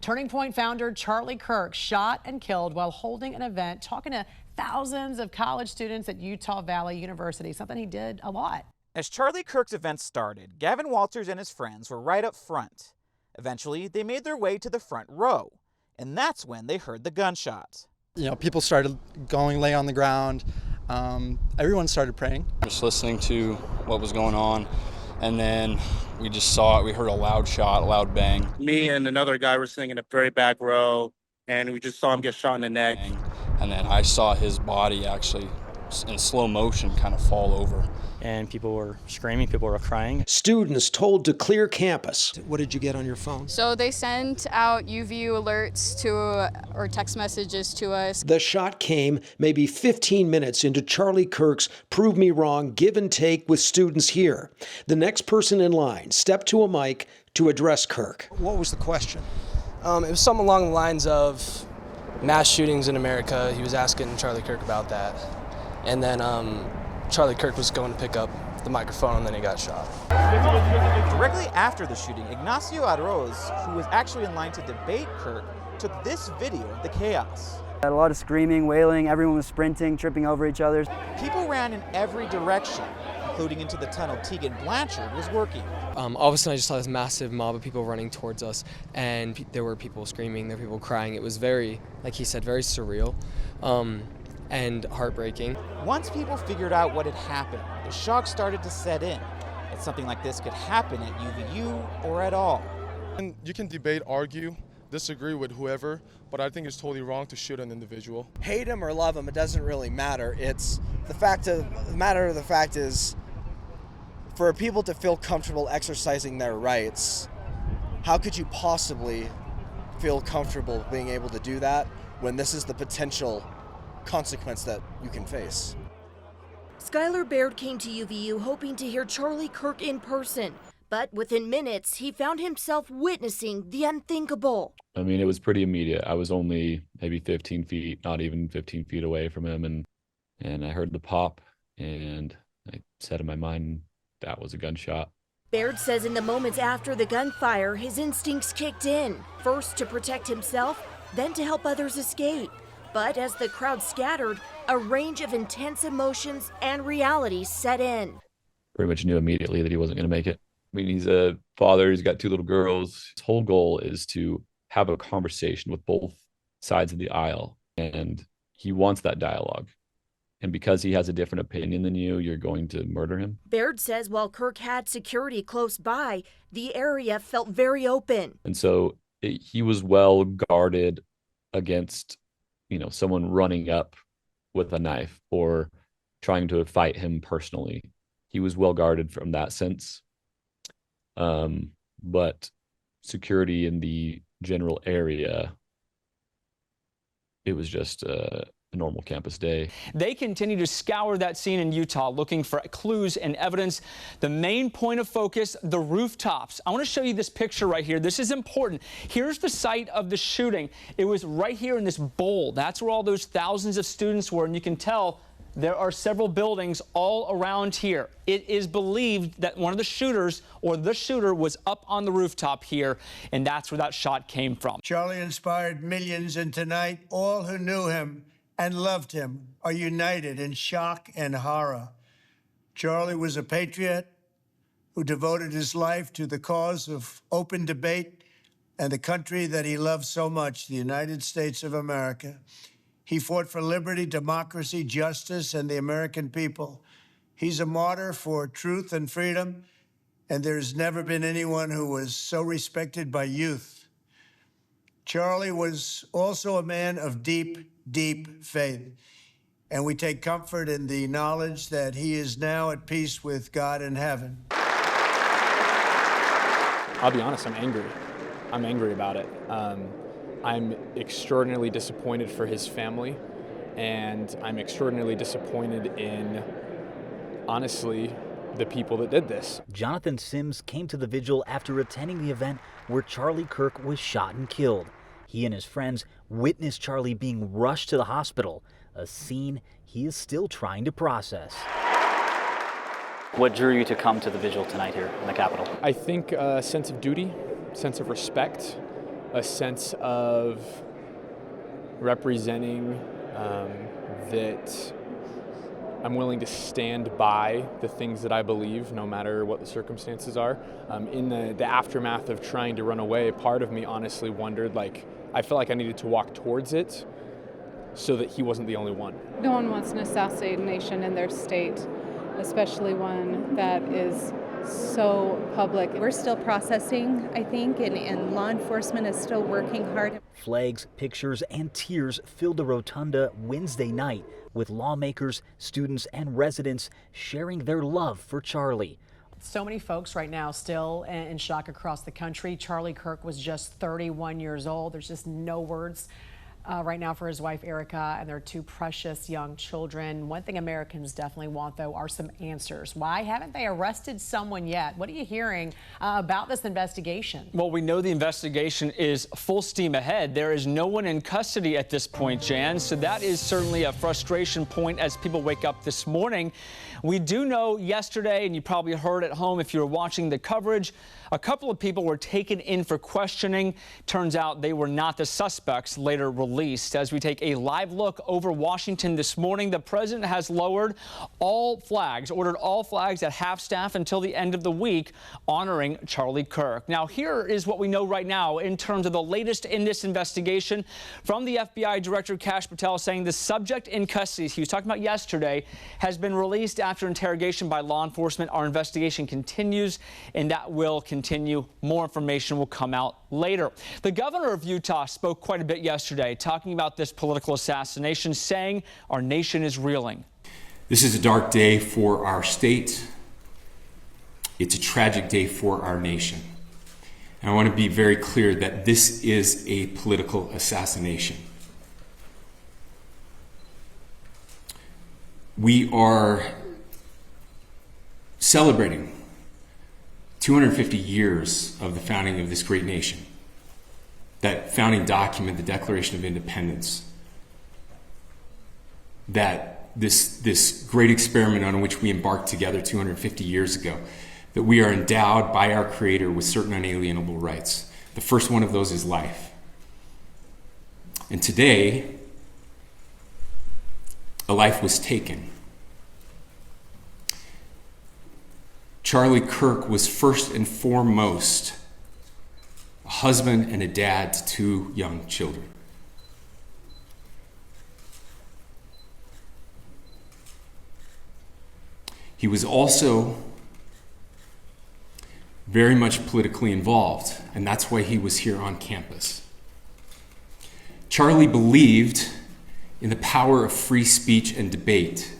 Turning Point founder Charlie Kirk shot and killed while holding an event, talking to thousands of college students at Utah Valley University, something he did a lot. As Charlie Kirk's event started, Gavin Walters and his friends were right up front. Eventually, they made their way to the front row, and that's when they heard the gunshot. You know, people started lay on the ground. Everyone started praying. Just listening to what was going on, and then we just saw it. We heard a loud shot, a loud bang. Me and another guy were sitting in a very back row, and we just saw him get shot in the neck. And then I saw his body actually in slow motion kind of fall over. And people were screaming, people were crying. Students told to clear campus. What did you get on your phone? So they sent out UV alerts or text messages to us. The shot came maybe 15 minutes into Charlie Kirk's prove me wrong give and take with students here. The next person in line stepped to a mic to address Kirk. What was the question? It was something along the lines of mass shootings in America. He was asking Charlie Kirk about that. And then Charlie Kirk was going to pick up the microphone, and then he got shot. Directly after the shooting, Ignacio Arroz, who was actually in line to debate Kirk, took this video of the chaos. A lot of screaming, wailing, everyone was sprinting, tripping over each other. People ran in every direction, including into the tunnel Tegan Blanchard was working. All of a sudden, I just saw this massive mob of people running towards us, and there were people screaming, there were people crying. It was very, like he said, very surreal. And heartbreaking. Once people figured out what had happened, the shock started to set in that something like this could happen at UVU or at all. And you can debate, argue, disagree with whoever, but I think it's totally wrong to shoot an individual. Hate him or love him, it doesn't really matter. It's the fact is, for people to feel comfortable exercising their rights, how could you possibly feel comfortable being able to do that when this is the potential consequence that you can face? Skylar Baird came to UVU hoping to hear Charlie Kirk in person, but within minutes he found himself witnessing the unthinkable. I mean, it was pretty immediate. I was only maybe 15 feet, not even 15 feet away from him, and I heard the pop, and I said in my mind, that was a gunshot. Baird says in the moments after the gunfire, his instincts kicked in, first to protect himself, then to help others escape. But as the crowd scattered, a range of intense emotions and realities set in. Pretty much knew immediately that he wasn't going to make it. I mean, he's a father, he's got 2 little girls. His whole goal is to have a conversation with both sides of the aisle, and he wants that dialogue. And because he has a different opinion than you, you're going to murder him. Baird says while Kirk had security close by, the area felt very open. And so he was well guarded against someone running up with a knife or trying to fight him personally. He was well guarded from that sense. But security in the general area, it was just a normal campus day. They continue to scour that scene in Utah looking for clues and evidence. The main point of focus, the rooftops. I want to show you this picture right here. This is important. Here's the site of the shooting. It was right here in this bowl. That's where all those thousands of students were, and you can tell there are several buildings all around here. It is believed that one of the shooters or the shooter was up on the rooftop here, and that's where that shot came from. Charlie inspired millions, and tonight all who knew him and loved him are united in shock and horror. Charlie was a patriot who devoted his life to the cause of open debate and the country that he loved so much, the United States of America. He fought for liberty, democracy, justice, and the American people. He's a martyr for truth and freedom, and there's never been anyone who was so respected by youth. Charlie was also a man of deep, deep faith, and we take comfort in the knowledge that he is now at peace with God in heaven. I'll be honest, I'm angry. I'm angry about it. I'm extraordinarily disappointed for his family, and I'm extraordinarily disappointed in, honestly, the people that did this. Jonathan Sims came to the vigil after attending the event where Charlie Kirk was shot and killed. He and his friends witnessed Charlie being rushed to the hospital, a scene he is still trying to process. What drew you to come to the vigil tonight here in the Capitol? I think a sense of duty, sense of respect, a sense of representing that I'm willing to stand by the things that I believe, no matter what the circumstances are. In the aftermath of trying to run away, part of me honestly wondered, like, I felt like I needed to walk towards it so that he wasn't the only one. No one wants an assassination in their state, especially one that is so public. We're still processing, I think, and law enforcement is still working hard. Flags, pictures, and tears filled the rotunda Wednesday night, with lawmakers, students, and residents sharing their love for Charlie. So many folks right now still in shock across the country. Charlie Kirk was just 31 years old. There's just no words right now for his wife, Erica, and their two precious young children. One thing Americans definitely want, though, are some answers. Why haven't they arrested someone yet? What are you hearing about this investigation? Well, we know the investigation is full steam ahead. There is no one in custody at this point, Jan, so that is certainly a frustration point as people wake up this morning. We do know yesterday, and you probably heard at home if you were watching the coverage, a couple of people were taken in for questioning. Turns out they were not the suspects later released. As we take a live look over Washington this morning, the president has lowered all flags, ordered all flags at half-staff until the end of the week, honoring Charlie Kirk. Now, here is what we know right now in terms of the latest in this investigation from the FBI Director Kash Patel, saying the subject in custody he was talking about yesterday has been released after interrogation by law enforcement. Our investigation continues, and that will continue. More information will come out later. The governor of Utah spoke quite a bit yesterday, talking about this political assassination, saying our nation is reeling. This is a dark day for our state. It's a tragic day for our nation. And I want to be very clear that this is a political assassination. We are celebrating 250 years of the founding of this great nation. That founding document, the Declaration of Independence, that this great experiment on which we embarked together 250 years ago, that we are endowed by our Creator with certain unalienable rights. The first one of those is life. And today, a life was taken. Charlie Kirk was first and foremost a husband and a dad to two young children. He was also very much politically involved, and that's why he was here on campus. Charlie believed in the power of free speech and debate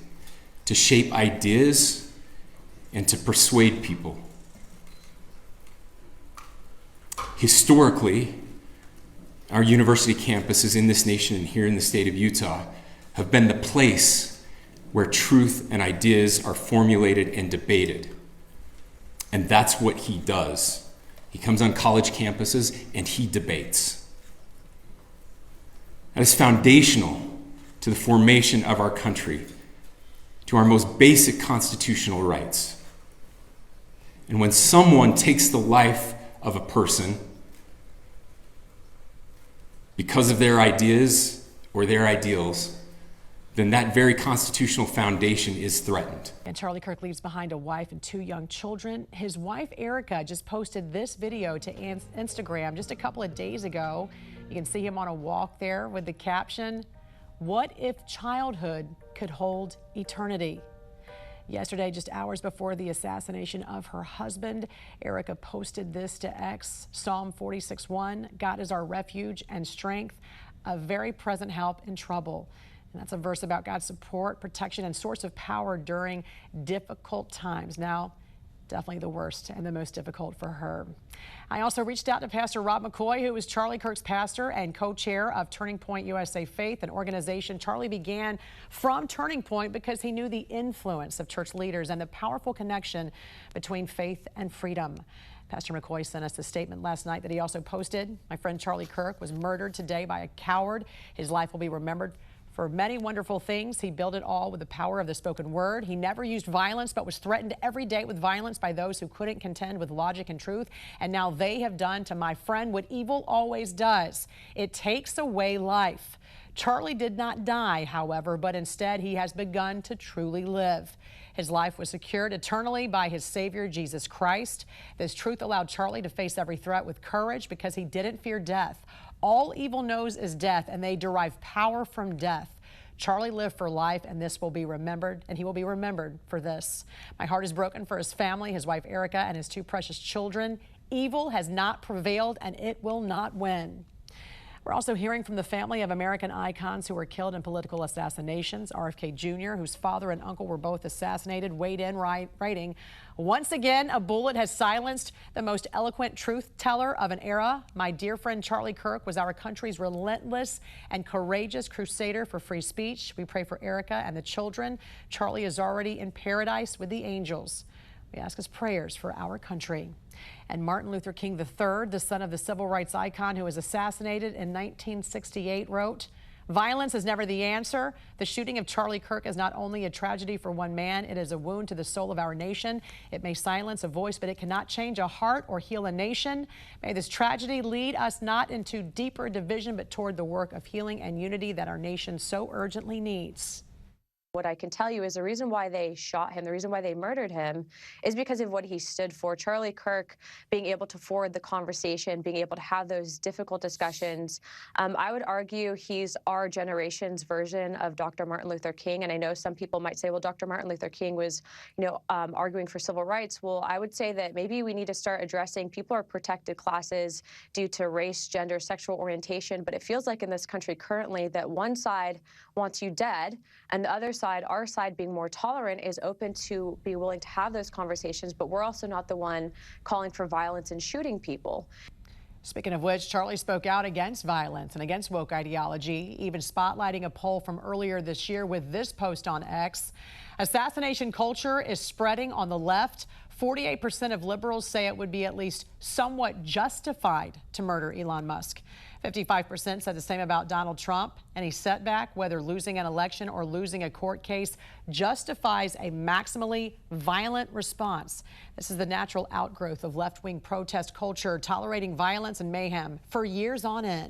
to shape ideas and to persuade people. Historically, our university campuses in this nation and here in the state of Utah have been the place where truth and ideas are formulated and debated. And that's what he does. He comes on college campuses and he debates. That is foundational to the formation of our country, to our most basic constitutional rights. And when someone takes the life of a person because of their ideas or their ideals, then that very constitutional foundation is threatened. And Charlie Kirk leaves behind a wife and two young children. His wife, Erica, just posted this video to Instagram just a couple of days ago. You can see him on a walk there with the caption, "What if childhood could hold eternity?" Yesterday, just hours before the assassination of her husband, Erica posted this to X, Psalm 46:1, "God is our refuge and strength, a very present help in trouble." And that's a verse about God's support, protection, and source of power during difficult times. Now, definitely the worst and the most difficult for her. I also reached out to Pastor Rob McCoy, who is Charlie Kirk's pastor and co-chair of Turning Point USA Faith, an organization Charlie began from Turning Point because he knew the influence of church leaders and the powerful connection between faith and freedom. Pastor McCoy sent us a statement last night that he also posted. "My friend Charlie Kirk was murdered today by a coward. His life will be remembered For many wonderful things, he built it all with the power of the spoken word. He never used violence, but was threatened every day with violence by those who couldn't contend with logic and truth. And now they have done to my friend what evil always does. It takes away life. Charlie did not die, however, but instead he has begun to truly live. His life was secured eternally by his Savior, Jesus Christ. This truth allowed Charlie to face every threat with courage because he didn't fear death. All evil knows is death, and they derive power from death. Charlie lived for life, and this will be remembered, and he will be remembered for this. My heart is broken for his family, his wife Erica, and his 2 precious children. Evil has not prevailed, and it will not win. We're also hearing from the family of American icons who were killed in political assassinations. RFK Jr., whose father and uncle were both assassinated, weighed in writing, "Once again, a bullet has silenced the most eloquent truth teller of an era. My dear friend Charlie Kirk was our country's relentless and courageous crusader for free speech. We pray for Erica and the children. Charlie is already in paradise with the angels. We ask his prayers for our country." And Martin Luther King III, the son of the civil rights icon who was assassinated in 1968, wrote, "Violence is never the answer. The shooting of Charlie Kirk is not only a tragedy for one man, it is a wound to the soul of our nation. It may silence a voice, but it cannot change a heart or heal a nation. May this tragedy lead us not into deeper division, but toward the work of healing and unity that our nation so urgently needs." What I can tell you is the reason why they shot him, the reason why they murdered him, is because of what he stood for. Charlie Kirk being able to forward the conversation, being able to have those difficult discussions. I would argue he's our generation's version of Dr. Martin Luther King. And I know some people might say, well, Dr. Martin Luther King was, arguing for civil rights. Well, I would say that maybe we need to start addressing people are protected classes due to race, gender, sexual orientation. But it feels like in this country currently that one side wants you dead and the other side, our side being more tolerant, is open to be willing to have those conversations, but we're also not the one calling for violence and shooting people. Speaking of which, Charlie spoke out against violence and against woke ideology, even spotlighting a poll from earlier this year with this post on X. Assassination culture is spreading on the left. 48% of liberals say it would be at least somewhat justified to murder Elon Musk. 55% said the same about Donald Trump. Any setback, whether losing an election or losing a court case, justifies a maximally violent response. This is the natural outgrowth of left-wing protest culture, tolerating violence and mayhem for years on end.